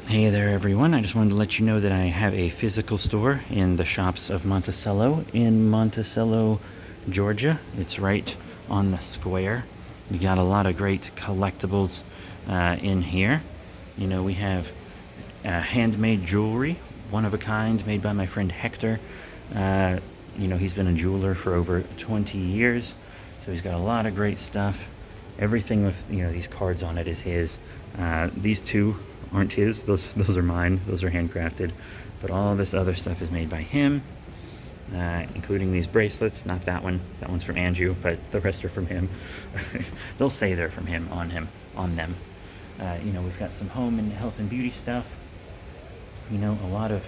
Hey there everyone, I just wanted to let you know that I have a physical store in the shops of Monticello in Monticello, Georgia. It's right on the square. You got a lot of great collectibles in here. You know, we have handmade jewelry, one of a kind, made by my friend Hector. He's been a jeweler for over 20 years, so he's got a lot of great stuff. Everything with these cards on it is his. These two aren't his; those are mine. Those are handcrafted. But all of this other stuff is made by him, including these bracelets. Not that one. That one's from Andrew, but the rest are from him. They'll say they're from him on them. We've got some home and health and beauty stuff. A lot of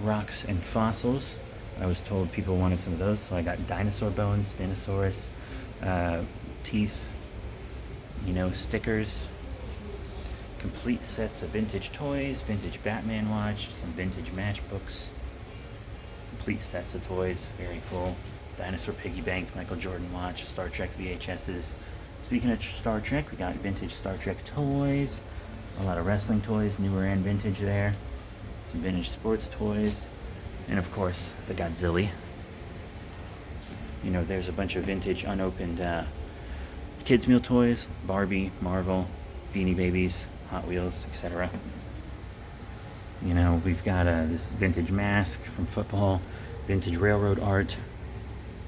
rocks and fossils. I was told people wanted some of those, so I got dinosaur bones, Dinosaurus, teeth, stickers, complete sets of vintage toys, vintage Batman watch, some vintage matchbooks, complete sets of toys, very cool. Dinosaur piggy bank, Michael Jordan watch, Star Trek VHSs. Speaking of Star Trek, we got vintage Star Trek toys, a lot of wrestling toys, newer and vintage there, some vintage sports toys, and of course the Godzilla. There's a bunch of vintage unopened kids meal toys, Barbie, Marvel, Beanie Babies, Hot Wheels, etc. We've got this vintage mask from football, vintage railroad art.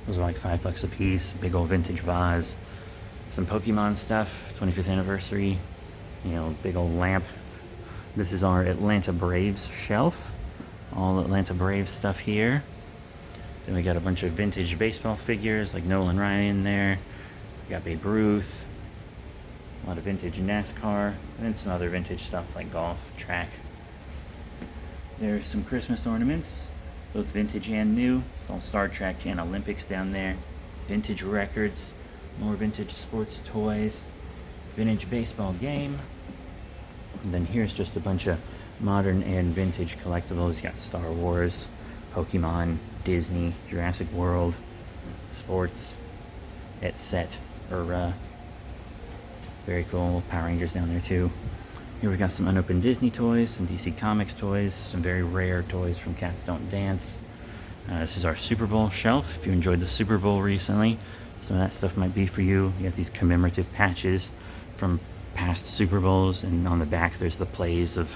Those are like $5 a piece. Big old vintage vase. Some Pokemon stuff, 25th anniversary. Big old lamp. This is our Atlanta Braves shelf. All Atlanta Braves stuff here. Then we got a bunch of vintage baseball figures like Nolan Ryan there. We got Babe Ruth. A lot of vintage NASCAR, and then some other vintage stuff like golf, track. There's some Christmas ornaments, both vintage and new. It's all Star Trek and Olympics down there. Vintage records, more vintage sports toys, vintage baseball game. And then here's just a bunch of modern and vintage collectibles. You got Star Wars, Pokemon, Disney, Jurassic World, sports, etc. Very cool. Power Rangers down there too. Here we got some unopened Disney toys, some DC Comics toys, some very rare toys from Cats Don't Dance. This is our Super Bowl shelf. If you enjoyed the Super Bowl recently, some of that stuff might be for you. You have these commemorative patches from past Super Bowls, and on the back there's the plays of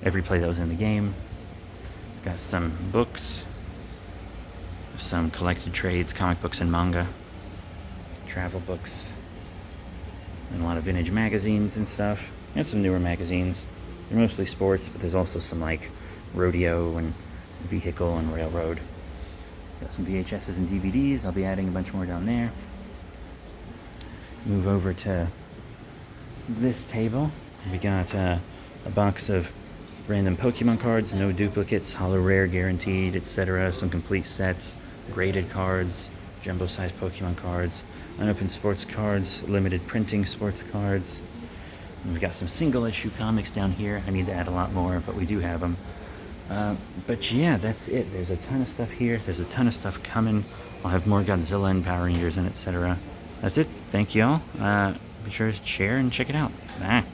every play that was in the game. We've got some books, some collected trades, comic books and manga, travel books, and a lot of vintage magazines and stuff, and some newer magazines. They're mostly sports, but there's also some like rodeo and vehicle and railroad. Got some VHSs and DVDs. I'll be adding a bunch more down there. Move over to this table. We got a box of random Pokemon cards, no duplicates, holo rare guaranteed, etc. Some complete sets, graded cards, jumbo size Pokemon cards, unopened sports cards, limited printing sports cards. And we've got some single issue comics down here. I need to add a lot more, but we do have them. But yeah, that's it. There's a ton of stuff here. There's a ton of stuff coming. I'll have more Godzilla and Power Rangers and etc. That's it. Thank you all. Be sure to share and check it out. Bye.